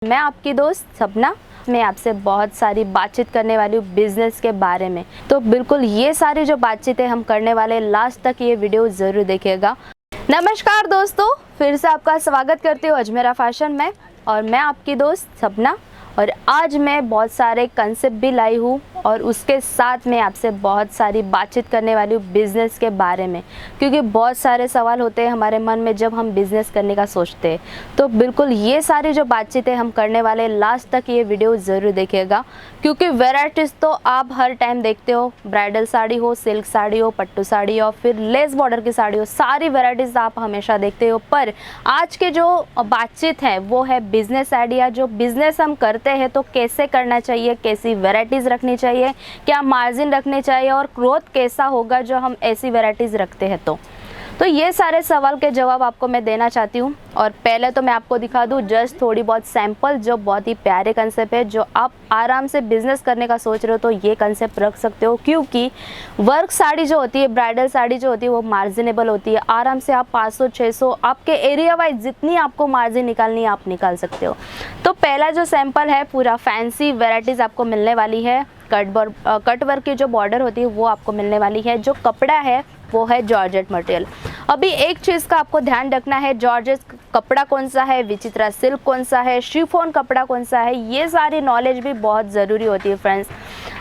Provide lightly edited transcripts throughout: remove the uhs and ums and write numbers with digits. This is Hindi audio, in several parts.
मैं आपकी दोस्त सपना। मैं आपसे बहुत सारी बातचीत करने वाली हूँ बिजनेस के बारे में। तो बिल्कुल ये सारी जो बातचीतें हम करने वाले, लास्ट तक ये वीडियो ज़रूर देखिएगा। नमस्कार दोस्तों, फिर से आपका स्वागत करती हूँ अजमेरा फैशन में। और मैं आपकी दोस्त सपना। और आज मैं बहुत सारे कंसेप्ट भी लाई हूँ और उसके साथ में आपसे बहुत सारी बातचीत करने वाली हूँ बिज़नेस के बारे में। क्योंकि बहुत सारे सवाल होते हैं हमारे मन में जब हम बिज़नेस करने का सोचते हैं। तो बिल्कुल ये सारी जो बातचीतें हम करने वाले, लास्ट तक ये वीडियो ज़रूर देखिएगा। क्योंकि वैराइटीज़ तो आप हर टाइम देखते हो, ब्राइडल साड़ी हो, सिल्क साड़ी हो, पट्टू साड़ी हो, फिर लेस बॉर्डर की साड़ी हो, सारी वैराइटीज़ आप हमेशा देखते हो। पर आज के जो बातचीत है वो है बिज़नेस आइडिया। जो बिज़नेस हम करते हैं तो कैसे करना चाहिए, कैसी वैराइटीज़ रखनी चाहिए, क्या मार्जिन रखने चाहिए और ग्रोथ कैसा होगा जो हम ऐसी वैराइटीज़ रखते हैं। तो ये सारे सवाल के जवाब आपको मैं देना चाहती हूँ। और पहले तो मैं आपको दिखा दूँ जस्ट थोड़ी बहुत सैंपल, जो बहुत ही प्यारे कंसेप्ट है। जो आप आराम से बिजनेस करने का सोच रहे हो तो ये कंसेप्ट रख सकते हो। क्योंकि वर्क साड़ी जो होती है, ब्राइडल साड़ी जो होती है, वो मार्जिनेबल होती है। आराम से आप 500-600 आपके एरिया वाइज जितनी आपको मार्जिन निकालनी है आप निकाल सकते हो। तो पहला जो सैंपल है, पूरा फैंसी वेराइटीज़ आपको मिलने वाली है। कट वर्क की जो बॉर्डर होती है वो आपको मिलने वाली है। जो कपड़ा है वो है जॉर्जेट मटेरियल। अभी एक चीज़ का आपको ध्यान रखना है, जॉर्जेट कपड़ा कौन सा है, विचित्रा सिल्क कौन सा है, शिफॉन कपड़ा कौन सा है, ये सारी नॉलेज भी बहुत ज़रूरी होती है फ्रेंड्स।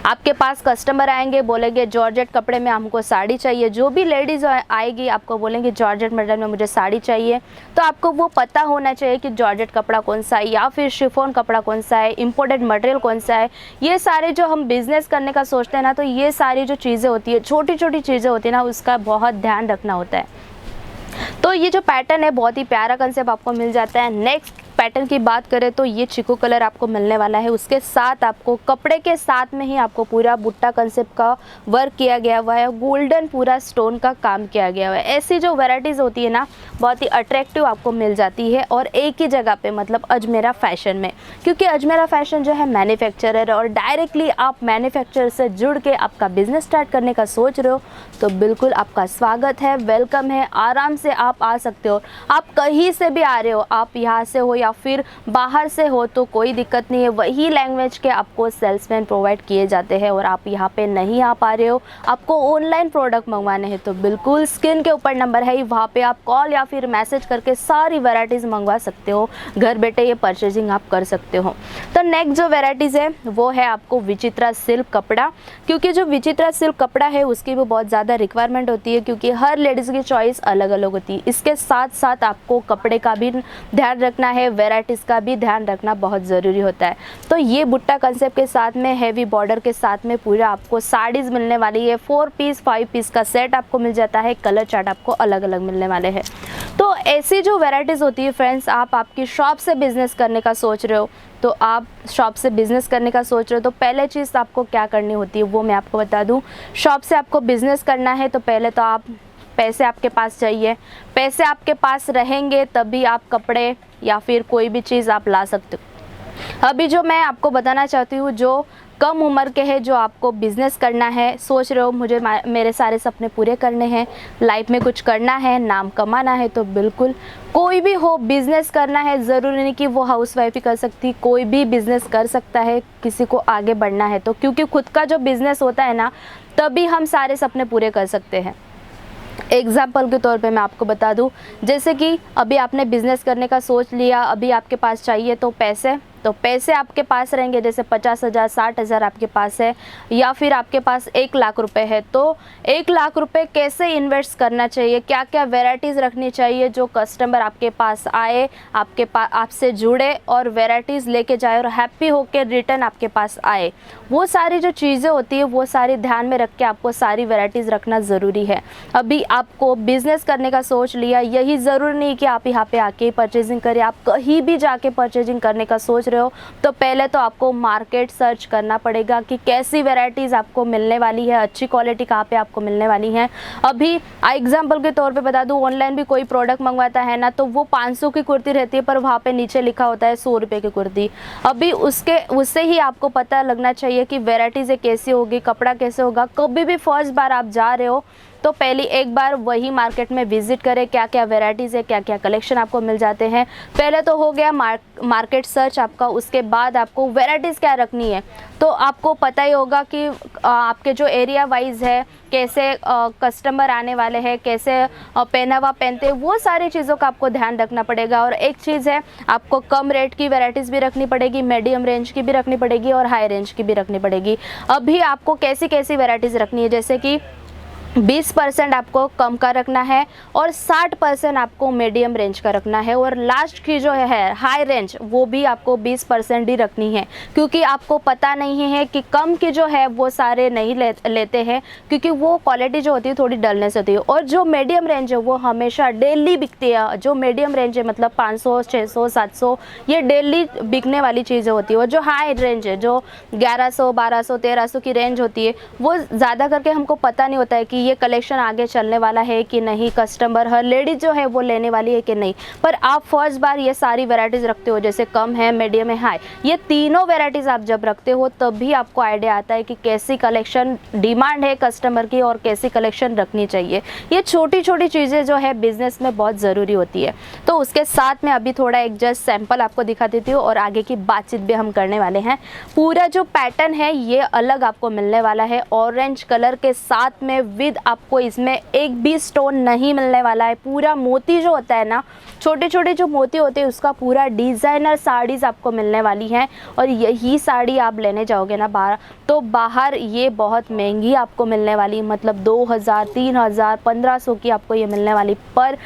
आपके पास कस्टमर आएंगे, बोलेंगे जॉर्जेट कपड़े में हमको साड़ी चाहिए। जो भी लेडीज़ आएगी आपको बोलेंगे जॉर्जेट मटेरियल में मुझे साड़ी चाहिए। तो आपको वो पता होना चाहिए कि जॉर्जेट कपड़ा कौन सा है या फिर शिफॉन कपड़ा कौन सा है, इम्पोर्टेड मटेरियल कौन सा है। ये सारे जो हम बिज़नेस करने का सोचते हैं ना, तो ये सारी जो चीज़ें होती है, छोटी छोटी चीज़ें होती है ना, उसका बहुत ध्यान रखना होता है। तो ये जो पैटर्न है बहुत ही प्यारा कंसेप्ट आपको मिल जाता है। नेक्स्ट पैटर्न की बात करें तो ये चिकू कलर आपको मिलने वाला है। उसके साथ आपको कपड़े के साथ में ही आपको पूरा बुट्टा कंसेप्ट का वर्क किया गया हुआ है, गोल्डन पूरा स्टोन का काम किया गया हुआ है। ऐसी जो वैराइटीज़ होती है ना, बहुत ही अट्रैक्टिव आपको मिल जाती है और एक ही जगह पे, मतलब अजमेरा फैशन में। क्योंकि अजमेरा फैशन जो है मैन्युफैक्चरर, और डायरेक्टली आप मैन्युफैक्चरर से जुड़ के आपका बिजनेस स्टार्ट करने का सोच रहे हो तो बिल्कुल आपका स्वागत है, वेलकम है। आराम से आप आ सकते हो। आप कहीं से भी आ रहे हो, आप यहाँ से हो या फिर बाहर से हो तो कोई दिक्कत नहीं है। वही लैंग्वेज के आपको सेल्समैन प्रोवाइड किए जाते हैं। और आप यहाँ पे नहीं आ पा रहे हो, आपको ऑनलाइन प्रोडक्ट मंगवाने हैं तो बिल्कुल स्क्रीन के ऊपर नंबर है, वहाँ पे आप कॉल या फिर मैसेज करके सारी वैराइटीज़ मंगवा सकते हो। घर बैठे ये परचेजिंग आप कर सकते हो। तो नेक्स्ट जो वैराइटीज़ है वो है आपको विचित्रा सिल्क कपड़ा। क्योंकि जो विचित्रा सिल्क कपड़ा है उसकी भी बहुत ज़्यादा रिक्वायरमेंट होती है, क्योंकि हर लेडीज़ की चॉइस अलग अलग होती है। इसके साथ साथ आपको कपड़े का भी ध्यान रखना है, वैराइटीज़ का भी ध्यान रखना बहुत ज़रूरी होता है। तो ये बुट्टा कंसेप्ट के साथ में, हेवी बॉर्डर के साथ में पूरा आपको साड़ीज़ मिलने वाली है। 4 पीस 5 पीस का सेट आपको मिल जाता है। कलर चार्ट आपको अलग अलग मिलने वाले हैं। तो ऐसी जो वैराइटीज़ होती है फ्रेंड्स, आप आपकी शॉप से बिज़नेस करने का सोच रहे हो तो आप शॉप से बिज़नेस करने का सोच रहे हो तो पहले चीज़ आपको क्या करनी होती है वो मैं आपको बता दूं। शॉप से आपको बिज़नेस करना है तो पहले तो आप पैसे आपके पास चाहिए। पैसे आपके पास रहेंगे तभी आप कपड़े या फिर कोई भी चीज़ आप ला सकते हो। अभी जो मैं आपको बताना चाहती हूँ, जो कम उम्र के हैं, जो आपको बिज़नेस करना है, सोच रहे हो मुझे मेरे सारे सपने पूरे करने हैं, लाइफ में कुछ करना है, नाम कमाना है, तो बिल्कुल कोई भी हो बिज़नेस करना है। ज़रूरी नहीं कि वो हाउसवाइफ ही कर सकती, कोई भी बिज़नेस कर सकता है किसी को आगे बढ़ना है तो। क्योंकि खुद का जो बिज़नेस होता है ना, तभी हम सारे सपने पूरे कर सकते हैं। एग्जाम्पल के तौर पे मैं आपको बता दूं, जैसे कि अभी आपने बिज़नेस करने का सोच लिया, अभी आपके पास चाहिए तो पैसे आपके पास रहेंगे। जैसे 50,000 60,000 आपके पास है या फिर आपके पास 1 लाख रुपए है, तो 1 लाख रुपए कैसे इन्वेस्ट करना चाहिए, क्या क्या वैराइटीज़ रखनी चाहिए जो कस्टमर आपके पास आए, आपसे जुड़े और वैराइटीज़ लेके जाए और हैप्पी होकर रिटर्न आपके पास आए। वो सारी जो चीज़ें होती है वो सारी ध्यान में रख के आपको सारी वैराइटीज़ रखना ज़रूरी है। अभी आपको बिज़नेस करने का सोच लिया, यही ज़रूरी नहीं कि आप यहाँ पे आके परचेजिंग करें। आप कहीं भी जाके परचेजिंग करने का सोच रहे हो तो पहले तो आपको मार्केट सर्च करना पड़ेगा कि कैसी वैराइटीज़ आपको मिलने वाली है, अच्छी क्वालिटी कहाँ पे आपको मिलने वाली है। अभी एग्जांपल के तौर पे बता दूं, ऑनलाइन भी कोई प्रोडक्ट मंगवाता है ना, तो वो 500 की कुर्ती रहती है पर वहाँ पे नीचे लिखा होता है 100 रुपये की कुर्ती। अभी उससे ही आपको पता लगना चाहिए कि वैराइटीज़ कैसी होगी, कपड़ा कैसे होगा। कभी भी फर्स्ट बार आप जा रहे हो तो पहले एक बार वही मार्केट में विजिट करें, क्या क्या वेराइटीज़ है, क्या क्या कलेक्शन आपको मिल जाते हैं। पहले तो हो गया मार्केट सर्च आपका, उसके बाद आपको वेराइटीज़ क्या रखनी है। तो आपको पता ही होगा कि आपके जो एरिया वाइज है, कैसे कस्टमर आने वाले हैं, कैसे पहनावा पहनते हैं, वो सारी चीज़ों का आपको ध्यान रखना पड़ेगा। और एक चीज़ है, आपको कम रेट की वैरायटीज़ भी रखनी पड़ेगी, मीडियम रेंज की भी रखनी पड़ेगी और हाई रेंज की भी रखनी पड़ेगी। अभी आपको कैसी कैसी वैरायटीज़ रखनी है, जैसे कि 20% आपको कम का रखना है और 60% आपको मीडियम रेंज का रखना है, और लास्ट की जो है हाई रेंज, वो भी आपको 20% ही रखनी है। क्योंकि आपको पता नहीं है कि कम की जो है वो सारे नहीं लेते हैं, क्योंकि वो क्वालिटी जो होती है थोड़ी डलनेस होती है। और जो मीडियम रेंज है वो हमेशा डेली बिकती है। जो मीडियम रेंज है मतलब 500, 600, 700, ये डेली बिकने वाली चीज़ें होती है। और जो हाई रेंज है, जो 1100, 1200, 1300 की रेंज होती है, वो ज़्यादा करके हमको पता नहीं होता है कि ये कलेक्शन आगे चलने वाला है कि नहीं, कस्टमर हर लेडीज जो है वो लेने वाली है कि नहीं। पर आप फर्स्ट बार ये सारी वैरायटीज़ रखते हो, जैसे कम है, मीडियम है, हाई, ये तीनों वैरायटीज़ आप जब रखते हो तब भी आपको आइडिया आता है कि कैसी कलेक्शन डिमांड है कस्टमर की और कैसी कलेक्शन रखनी चाहिए। ये छोटी छोटी चीज़ें जो है बिजनेस में बहुत ज़रूरी होती है। तो उसके साथ में अभी थोड़ा एक जस्ट सैंपल आपको दिखा देती हूँ और आगे की बातचीत भी हम करने वाले हैं। पूरा जो पैटर्न है ये अलग आपको मिलने वाला है, ऑरेंज कलर के साथ में विद आपको इसमें एक भी स्टोन नहीं मिलने वाला है। पूरा मोती जो होता है ना, छोटे छोटे जो मोती होते हैं, उसका पूरा डिज़ाइनर साड़ीज़ आपको मिलने वाली हैं। और यही साड़ी आप लेने जाओगे ना बाहर, तो बाहर ये बहुत महंगी आपको मिलने वाली, मतलब 2000, 3000, 1500 की आपको ये मिलने वाली। पर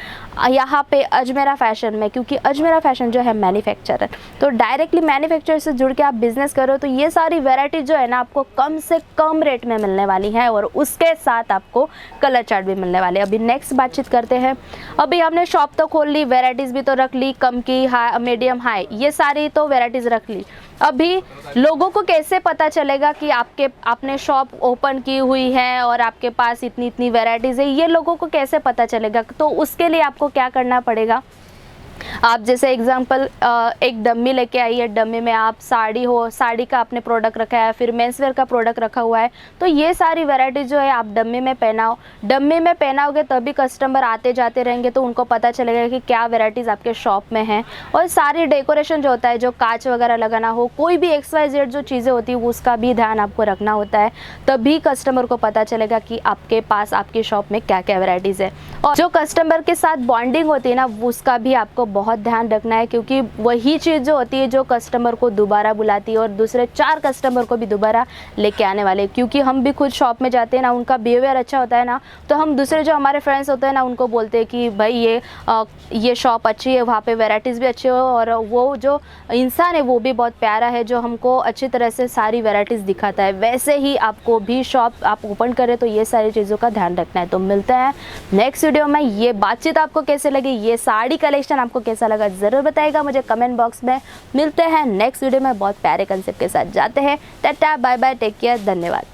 यहाँ पे अजमेरा फैशन में, क्योंकि अजमेरा फैशन जो है मैन्युफैक्चरर, तो डायरेक्टली मैन्युफैक्चरर से जुड़ के आप बिज़नेस करो, तो ये सारी वेराइटी जो है ना आपको कम से कम रेट में मिलने वाली है और उसके साथ आपको कलर चार्ट भी मिलने वाले। अभी नेक्स्ट बातचीत करते हैं। अभी हमने शॉप तो खोल ली, वेराइटीज़ भी तो रख ली, कम की, हाई, मीडियम, हाई, ये सारी तो वेराइटीज़ रख ली। अभी लोगों को कैसे पता चलेगा कि आपने शॉप ओपन की हुई है और आपके पास इतनी इतनी वेराइटीज़ है, ये लोगों को कैसे पता चलेगा? तो उसके लिए आपको क्या करना पड़ेगा, आप जैसे एग्जांपल एक डम्मी लेके आइए, डम्मी में आप साड़ी का आपने प्रोडक्ट रखा है, फिर मेंसवेयर का प्रोडक्ट रखा हुआ है, तो ये सारी वैरायटी जो है आप डम्मी में पहनाओ। डम्मी में पहनाओगे तभी कस्टमर आते जाते रहेंगे, तो उनको पता चलेगा कि क्या वेराइटीज़ आपके शॉप में हैं। और सारी डेकोरेशन जो होता है, जो कांच वगैरह लगाना हो, कोई भी XYZ जो चीज़ें होती है उसका भी ध्यान आपको रखना होता है, तभी कस्टमर को पता चलेगा कि आपके पास आपकी शॉप में क्या क्या वेराइटीज़ है। और जो कस्टमर के साथ बॉन्डिंग होती है ना, उसका भी आपको बहुत ध्यान रखना है, क्योंकि वही चीज़ जो होती है जो कस्टमर को दोबारा बुलाती है और दूसरे 4 कस्टमर को भी दोबारा लेके आने वाले। क्योंकि हम भी खुद शॉप में जाते हैं ना, उनका बिहेवियर अच्छा होता है ना, तो हम दूसरे जो हमारे फ्रेंड्स होते हैं ना उनको बोलते हैं कि भाई ये शॉप अच्छी है, वहाँ पे वैराइटीज़ भी अच्छी हो और वो जो इंसान है वो भी बहुत प्यारा है, जो हमको अच्छी तरह से सारी वैराइटीज़ दिखाता है। वैसे ही आपको भी शॉप आप ओपन करें तो ये सारी चीज़ों का ध्यान रखना है। तो मिलते हैं नेक्स्ट वीडियो में। ये बातचीत आपको कैसे लगी, ये साड़ी कलेक्शन आपको कैसा लगा, ज़रूर बताइएगा मुझे कमेंट बॉक्स में। मिलते हैं नेक्स्ट वीडियो में बहुत प्यारे कंसेप्ट के साथ। जाते हैं, tata bye bye, take care, धन्यवाद।